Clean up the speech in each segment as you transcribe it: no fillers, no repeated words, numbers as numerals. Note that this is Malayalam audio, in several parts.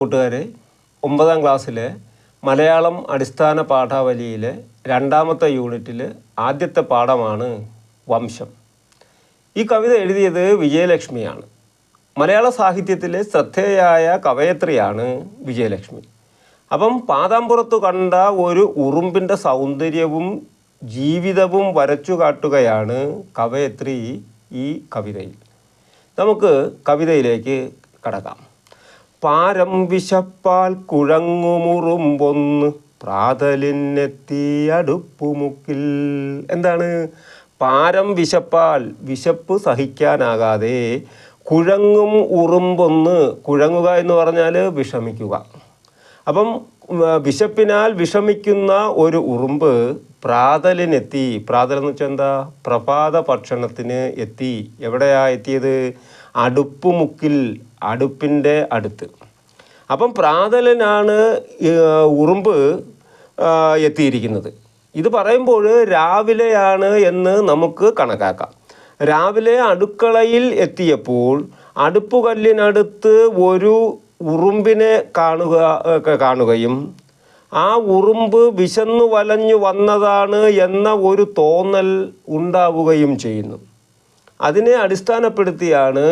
കൂട്ടുകാരെ, 9ാം ക്ലാസ്സിലെ മലയാളം അടിസ്ഥാന പാഠാവലിയിലെ 2ാമത്തെ യൂണിറ്റിൽ ആദ്യത്തെ പാഠമാണ് വംശം. ഈ കവിത എഴുതിയത് വിജയലക്ഷ്മിയാണ്. മലയാള സാഹിത്യത്തിലെ ശ്രദ്ധേയായ കവയത്രിയാണ് വിജയലക്ഷ്മി. അപ്പം പാതാമ്പുറത്തു കണ്ട ഒരു ഉറുമ്പിൻ്റെ സൗന്ദര്യവും ജീവിതവും വരച്ചു കാട്ടുകയാണ് കവയത്രി ഈ കവിതയിൽ. നമുക്ക് കവിതയിലേക്ക് കടക്കാം. പാരം വിശപ്പാൽ കുഴങ്ങുമുറുമ്പൊന്ന് പ്രാതലിനെത്തി അടുപ്പുമുക്കിൽ. എന്താണ്? പാരം വിശപ്പാൽ, വിശപ്പ് സഹിക്കാനാകാതെ, കുഴങ്ങും ഉറുമ്പൊന്ന്, കുഴങ്ങുക എന്ന് പറഞ്ഞാൽ വിഷമിക്കുക. അപ്പം വിശപ്പിനാൽ വിഷമിക്കുന്ന ഒരു ഉറുമ്പ് പ്രാതലിനെത്തി. പ്രാതൽ എന്ന് വെച്ചാൽ എന്താ? പ്രഭാത ഭക്ഷണത്തിന് എത്തി. എവിടെയാ എത്തിയത്? അടുപ്പുമുക്കിൽ, അടുപ്പിൻ്റെ അടുത്ത്. അപ്പം പ്രാതലിനാണ് ഉറുമ്പ് എത്തിയിരിക്കുന്നത്. ഇത് പറയുമ്പോൾ രാവിലെയാണ് എന്ന് നമുക്ക് കണക്കാക്കാം. രാവിലെ അടുക്കളയിൽ എത്തിയപ്പോൾ അടുപ്പുകല്ലിനടുത്ത് ഒരു ഉറുമ്പിനെ കാണുകയും ആ ഉറുമ്പ് വിശന്നു വലഞ്ഞു വന്നതാണ് എന്ന ഒരു തോന്നൽ ഉണ്ടാവുകയും ചെയ്യുന്നു. അതിനെ അടിസ്ഥാനപ്പെടുത്തിയാണ്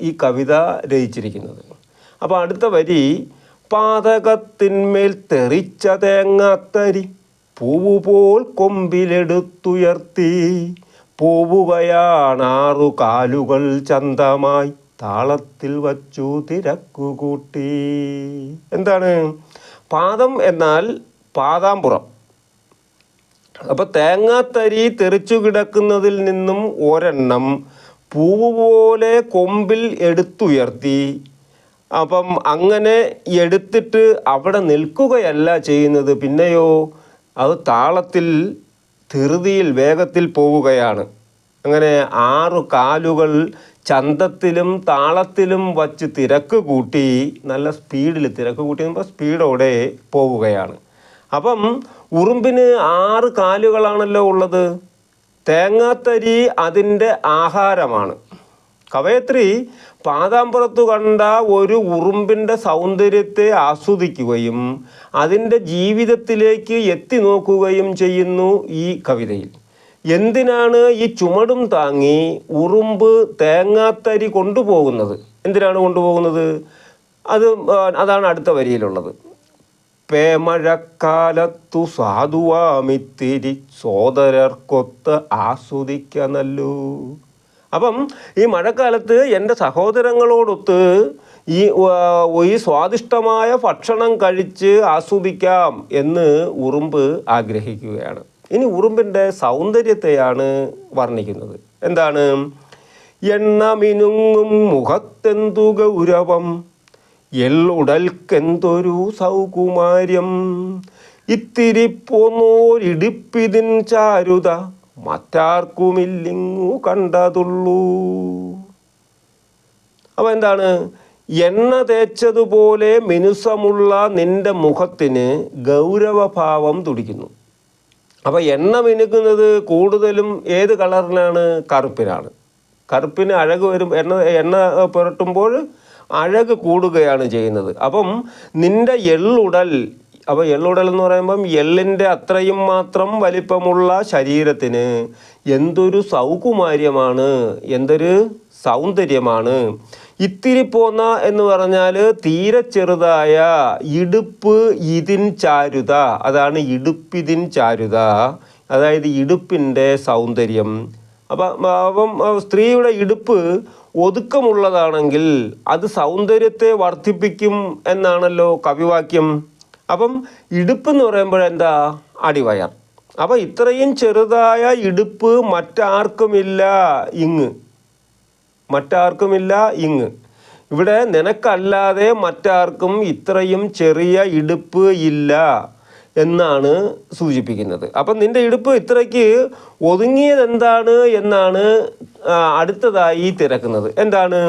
ഈ കവിത രചിച്ചിരിക്കുന്നത്. അപ്പോൾ അടുത്ത വരി: പാതകത്തിന്മേൽ തെറിച്ച തേങ്ങാത്തരി പൂവുപോൽ കൊമ്പിലെടുത്തുയർത്തി പോവുകയാണാറു കാലുകൾ ചന്തമായി താളത്തിൽ വച്ചു തിരക്കുകൂട്ടി. എന്താണ്? പാദം എന്നാൽ പാതാമ്പുറം. അപ്പോൾ തേങ്ങാത്തരി തെറിച്ചു കിടക്കുന്നതിൽ നിന്നും ഒരെണ്ണം പൂവ് പോലെ കൊമ്പിൽ എടുത്തുയർത്തി. അപ്പം അങ്ങനെ എടുത്തിട്ട് അവിടെ നിൽക്കുകയല്ല ചെയ്യുന്നത്, പിന്നെയോ അത് താളത്തിൽ, ധൃതിയിൽ, വേഗത്തിൽ പോവുകയാണ്. അങ്ങനെ 6 കാലുകൾ ചന്തത്തിലും താളത്തിലും വച്ച് തിരക്ക് കൂട്ടി, നല്ല സ്പീഡിൽ, തിരക്ക് കൂട്ടി സ്പീഡോടെ പോവുകയാണ്. അപ്പം ഉറുമ്പിന് 6 കാലുകളാണല്ലോ ഉള്ളത്. തേങ്ങാത്തരി അതിൻ്റെ ആഹാരമാണ്. കവയത്രി പാതാമ്പുറത്തു കണ്ട ഒരു ഉറുമ്പിൻ്റെ സൗന്ദര്യത്തെ ആസ്വദിക്കുകയും അതിൻ്റെ ജീവിതത്തിലേക്ക് എത്തി നോക്കുകയും ചെയ്യുന്നു ഈ കവിതയിൽ. എന്തിനാണ് ഈ ചുമടും താങ്ങി ഉറുമ്പ് തേങ്ങാത്തരി കൊണ്ടുപോകുന്നത്? എന്തിനാണ് കൊണ്ടുപോകുന്നത്? അതാണ് അടുത്ത വരിയിലുള്ളത്. പേമഴക്കാലത്തു സാധുവാമിത്തിരി സോദരർക്കൊത്ത് ആസ്വദിക്കനല്ലോ. അപ്പം ഈ മഴക്കാലത്ത് എൻ്റെ സഹോദരങ്ങളോടൊത്ത് ഈ സ്വാദിഷ്ടമായ ഭക്ഷണം കഴിച്ച് ആസ്വദിക്കാം എന്ന് ഉറുമ്പ് ആഗ്രഹിക്കുകയാണ്. ഇനി ഉറുമ്പിൻ്റെ സൗന്ദര്യത്തെയാണ് വർണ്ണിക്കുന്നത്. എന്താണ്? എണ്ണ മിനുങ്ങും മുഖത്തെന്തു ഗൗരവം, എള്ളുടൽക്കെന്തൊരു സൗകുമാര്യം, ഇത്തിരി പോന്നോരിടിപ്പിതിൻ ചാരുത മറ്റാർക്കുമില്ലിങ്ങു കണ്ടതുള്ളൂ. അപ്പോൾ എന്താണ്? എണ്ണ തേച്ചതുപോലെ മിനുസമുള്ള നിൻ്റെ മുഖത്തിന് ഗൗരവഭാവം തുടിക്കുന്നു. അപ്പോൾ എണ്ണ മിനുക്കുന്നത് കൂടുതലും ഏത് കളറിനാണ്? കറുപ്പിനാണ്. കറുപ്പിന് അഴക് വരും. എണ്ണ പുരട്ടുമ്പോൾ അഴക് കൂടുകയാണ് ചെയ്യുന്നത്. അപ്പം നിൻ്റെ എള്ളുടൽ, അപ്പോൾ എള്ളുടൽ എന്ന് പറയുമ്പം എള്ളിൻ്റെ അത്രയും മാത്രം വലിപ്പമുള്ള ശരീരത്തിന് എന്തൊരു സൗകുമാര്യമാണ്, എന്തൊരു സൗന്ദര്യമാണ്. ഇത്തിരി പോന്ന എന്ന് പറഞ്ഞാൽ തീരെ ചെറുതായ ഇടുപ്പ് ഇതിൻ ചാരുത, അതാണ് ഇടുപ്പിതിൻ ചാരുത, അതായത് ഇടുപ്പിൻ്റെ സൗന്ദര്യം. അപ്പം സ്ത്രീയുടെ ഇടുപ്പ് ഒതുക്കമുള്ളതാണെങ്കിൽ അത് സൗന്ദര്യത്തെ വർദ്ധിപ്പിക്കും എന്നാണല്ലോ കവിവാക്യം. അപ്പം ഇടുപ്പ് എന്ന് പറയുമ്പോഴെന്താ? അടിവയർ. അപ്പം ഇത്രയും ചെറുതായ ഇടുപ്പ് മറ്റാർക്കുമില്ല ഇങ്ങ്. ഇവിടെ നിനക്കല്ലാതെ മറ്റാർക്കും ഇത്രയും ചെറിയ ഇടുപ്പ് ഇല്ല എന്നാണ് സൂചിപ്പിക്കുന്നത്. അപ്പം നിൻ്റെ ഇടുപ്പ് ഇത്രയ്ക്ക് ഒതുങ്ങിയതെന്താണ് എന്നാണ് അടുത്തതായി തിരക്കുന്നത്. എന്താണ്?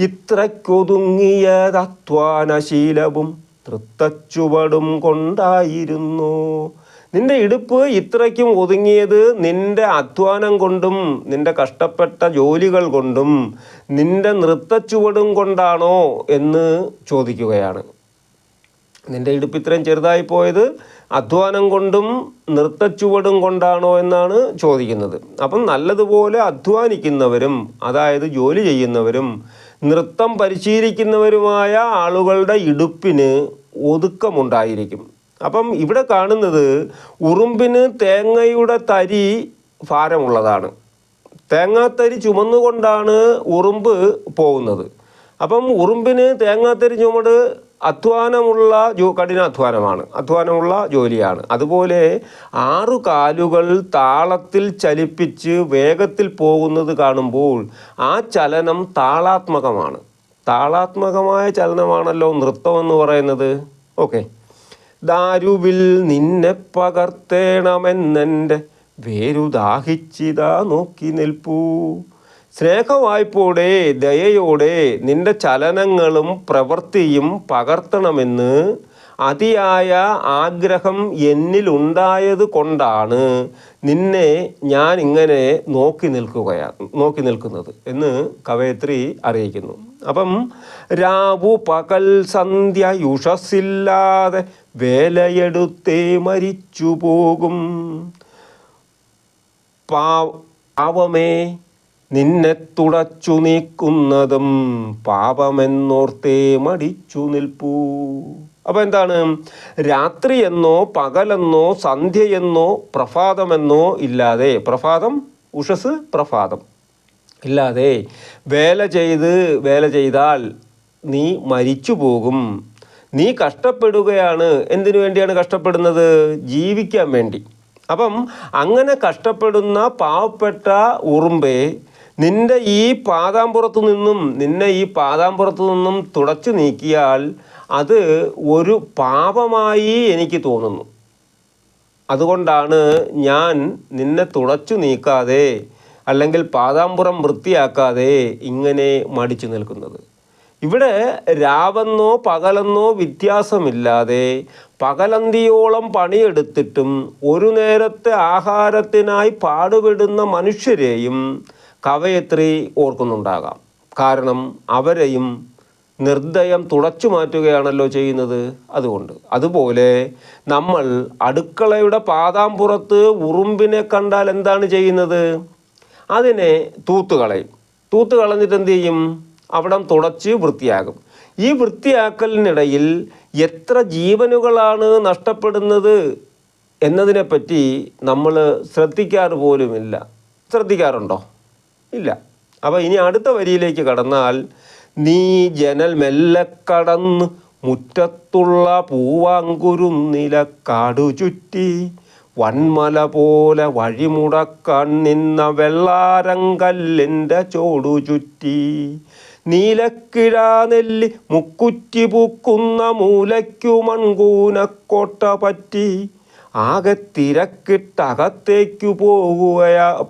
ഇത്രയ്ക്കൊതുങ്ങിയത് അധ്വാനശീലവും തൃത്തച്ചുവടും കൊണ്ടായിരുന്നു. നിന്റെ ഇടുപ്പ് ഇത്രയ്ക്കും ഒതുങ്ങിയത് നിന്റെ അധ്വാനം കൊണ്ടും നിന്റെ കഷ്ടപ്പെട്ട ജോലികൾ കൊണ്ടും നിന്റെ നൃത്തച്ചുവടും കൊണ്ടാണോ എന്ന് ചോദിക്കുകയാണ്. നിൻ്റെ ഇടുപ്പ് ഇത്രയും ചെറുതായി പോയത് അധ്വാനം കൊണ്ടും നൃത്തച്ചുവടും കൊണ്ടാണോ എന്നാണ് ചോദിക്കുന്നത്. അപ്പം നല്ലതുപോലെ അധ്വാനിക്കുന്നവരും, അതായത് ജോലി ചെയ്യുന്നവരും നൃത്തം പരിശീലിക്കുന്നവരുമായ ആളുകളുടെ ഇടുപ്പിന് ഒതുക്കമുണ്ടായിരിക്കും. അപ്പം ഇവിടെ കാണുന്നത് ഉറുമ്പിന് തേങ്ങയുടെ തരി ഭാരമുള്ളതാണ്. തേങ്ങാത്തരി ചുമന്നുകൊണ്ടാണ് ഉറുമ്പ് പോകുന്നത്. അപ്പം ഉറുമ്പിന് തേങ്ങാത്തരി ചുമട് അധ്വാനമുള്ള ജോലിയാണ്. അതുപോലെ 6 കാലുകൾ താളത്തിൽ ചലിപ്പിച്ച് വേഗത്തിൽ പോകുന്നത് കാണുമ്പോൾ ആ ചലനം താളാത്മകമാണ്. താളാത്മകമായ ചലനമാണല്ലോ നൃത്തം എന്ന് പറയുന്നത്. ഓക്കെ. ദാരുവിൽ നിന്നെ പകർത്തേണമെന്നെൻ്റെ വേരു ദാഹിച്ചിതാ നോക്കി നിൽപ്പൂ. സ്നേഹവായ്പോടെ ദയയോടെ നിന്റെ ചലനങ്ങളും പ്രവൃത്തിയും പകർത്തണമെന്ന് അതിയായ ആഗ്രഹം എന്നിലുണ്ടായത് കൊണ്ടാണ് നിന്നെ ഞാൻ ഇങ്ങനെ നോക്കി നിൽക്കുന്നത് എന്ന് കവയത്രി അറിയിക്കുന്നു. അപ്പം രാവു പകൽ സന്ധ്യ യുഷസ്സില്ലാതെ വേലയെടുത്തേ മരിച്ചു പോകും. പാവമേ നിന്നെ തുടച്ചു നീക്കുന്നതും പാപമെന്നോർത്തേ മടിച്ചു നിൽപ്പൂ. അപ്പം എന്താണ്? രാത്രിയെന്നോ പകലെന്നോ സന്ധ്യയെന്നോ പ്രഭാതമെന്നോ ഇല്ലാതെ, പ്രഭാതം ഉഷസ് പ്രഭാതം ഇല്ലാതെ വേല ചെയ്താൽ നീ മരിച്ചു പോകും. നീ കഷ്ടപ്പെടുകയാണ്. എന്തിനു വേണ്ടിയാണ് കഷ്ടപ്പെടുന്നത്? ജീവിക്കാൻ വേണ്ടി. അപ്പം അങ്ങനെ കഷ്ടപ്പെടുന്ന പാവപ്പെട്ട ഉറുമ്പെ, നിന്നെ ഈ പാദാമ്പുറത്തു നിന്നും തുടച്ചു നീക്കിയാൽ അത് ഒരു പാപമായി എനിക്ക് തോന്നുന്നു. അതുകൊണ്ടാണ് ഞാൻ നിന്നെ തുടച്ചു നീക്കാതെ അല്ലെങ്കിൽ പാദാമ്പുറം വൃത്തിയാക്കാതെ ഇങ്ങനെ മടിച്ചു നിൽക്കുന്നത്. ഇവിടെ രാവെന്നോ പകലെന്നോ വ്യത്യാസമില്ലാതെ പകലന്തിയോളം പണിയെടുത്തിട്ടും ഒരു നേരത്തെ ആഹാരത്തിനായി പാടുപെടുന്ന മനുഷ്യരെയും കവയത്രി ഓർക്കുന്നുണ്ടാകാം. കാരണം അവരെയും നിർദ്ദയം തുടച്ചു മാറ്റുകയാണല്ലോ ചെയ്യുന്നത്. അതുപോലെ നമ്മൾ അടുക്കളയുടെ പാദാമ്പുറത്ത് ഉറുമ്പിനെ കണ്ടാൽ എന്താണ് ചെയ്യുന്നത്? അതിനെ തൂത്തുകളഞ്ഞിട്ട് എന്ത് ചെയ്യും? അവിടം തുടച്ച് വൃത്തിയാകും. ഈ വൃത്തിയാക്കലിനിടയിൽ എത്ര ജീവനുകളാണ് നഷ്ടപ്പെടുന്നത് എന്നതിനെപ്പറ്റി നമ്മൾ ശ്രദ്ധിക്കാറുണ്ടോ? ഇല്ല. അപ്പോൾ ഇനി അടുത്ത വരിയിലേക്ക് കടന്നാൽ, നീ ജനൽ മെല്ലെ കടന്ന് മുറ്റത്തുള്ള പൂവാങ്കുരുന്നില കാടു ചുറ്റി വന്മല പോലെ വഴിമുടക്കാൻ നിന്ന വെള്ളാരങ്കല്ലിൻ്റെ ചോടു ചുറ്റി നീലക്കിഴാനെല്ലി മുക്കുറ്റി പൂക്കുന്ന മൂലയ്ക്കു മൺകൂനക്കോട്ട പറ്റി ആകെ തിരക്കിട്ടകത്തേക്കു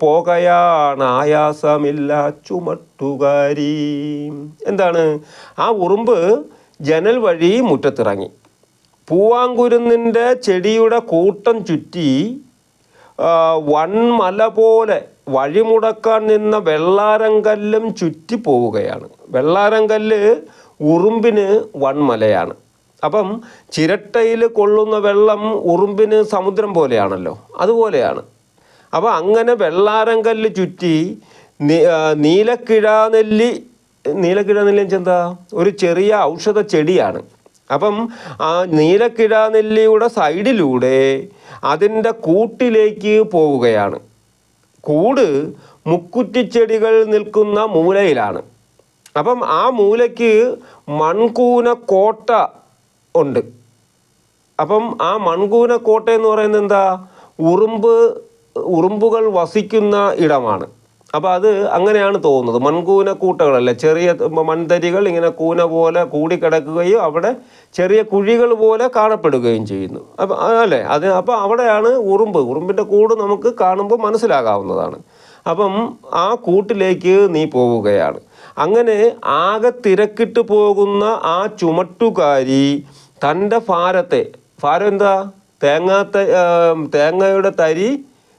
പോകയാണ് ആയാസമില്ല ചുമട്ടുകാരി. എന്താണ്? ആ ഉറുമ്പ് ജനൽ വഴി മുറ്റത്തിറങ്ങി പൂവാങ്കുരുന്നിൻ്റെ ചെടിയുടെ കൂട്ടം ചുറ്റി വൺമല പോലെ വഴിമുടക്കാൻ നിന്ന വെള്ളാരങ്കല്ലും ചുറ്റി പോവുകയാണ്. വെള്ളാരങ്കല്ല് ഉറുമ്പിന് വൺമലയാണ്. അപ്പം ചിരട്ടയിൽ കൊള്ളുന്ന വെള്ളം ഉറുമ്പിന് സമുദ്രം പോലെയാണല്ലോ, അതുപോലെയാണ്. അപ്പോൾ അങ്ങനെ വെള്ളാരങ്കല്ല് ചുറ്റി നീലക്കിഴാനെല്ലി എന്താ? ഒരു ചെറിയ ഔഷധ ചെടിയാണ്. അപ്പം ആ നീലക്കിഴാനെല്ലിയുടെ സൈഡിലൂടെ അതിൻ്റെ കൂട്ടിലേക്ക് പോവുകയാണ്. കൂട് മുക്കുറ്റിച്ചെടികൾ നിൽക്കുന്ന മൂലയിലാണ്. അപ്പം ആ മൂലയ്ക്ക് മൺകൂനക്കോട്ട ഉണ്ട്. അപ്പം ആ മൺകൂനക്കോട്ട എന്ന് പറയുന്നത് എന്താ? ഉറുമ്പുകൾ വസിക്കുന്ന ഇടമാണ്. അപ്പോൾ അത് അങ്ങനെയാണ് തോന്നുന്നത്. മൺകൂനക്കൂട്ടകളല്ല, ചെറിയ മൺതരികൾ ഇങ്ങനെ കൂന പോലെ കൂടിക്കിടക്കുകയും അവിടെ ചെറിയ കുഴികൾ പോലെ കാണപ്പെടുകയും ചെയ്യുന്നു. അപ്പം അല്ലേ അപ്പോൾ അവിടെയാണ് ഉറുമ്പിൻ്റെ കൂട് നമുക്ക് കാണുമ്പോൾ മനസ്സിലാകാവുന്നതാണ്. അപ്പം ആ കൂട്ടിലേക്ക് നീ പോവുകയാണ്. അങ്ങനെ ആകെ തിരക്കിട്ട് പോകുന്ന ആ ചുമട്ടുകാരി തൻ്റെ ഭാരം എന്താ? തേങ്ങയുടെ തരി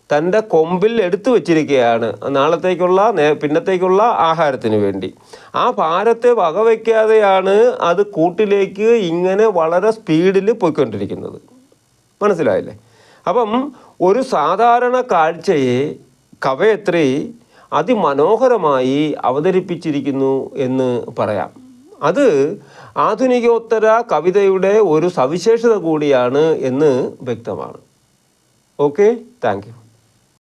തൻ്റെ കൊമ്പിൽ എടുത്തു വച്ചിരിക്കുകയാണ് നാളത്തേക്കുള്ള പിന്നത്തേക്കുള്ള ആഹാരത്തിന് വേണ്ടി. ആ ഭാരത്തെ വകവയ്ക്കാതെയാണ് അത് കൂട്ടിലേക്ക് ഇങ്ങനെ വളരെ സ്പീഡിൽ പോയിക്കൊണ്ടിരിക്കുന്നത്. മനസ്സിലായില്ലേ? അപ്പം ഒരു സാധാരണ കാഴ്ചയെ കവയത്രി അതിമനോഹരമായി അവതരിപ്പിച്ചിരിക്കുന്നു എന്ന് പറയാം. അത് ആധുനികോത്തര കവിതയുടെ ഒരു സവിശേഷത കൂടിയാണ് എന്ന് വ്യക്തമാണ്. Okay, thank you.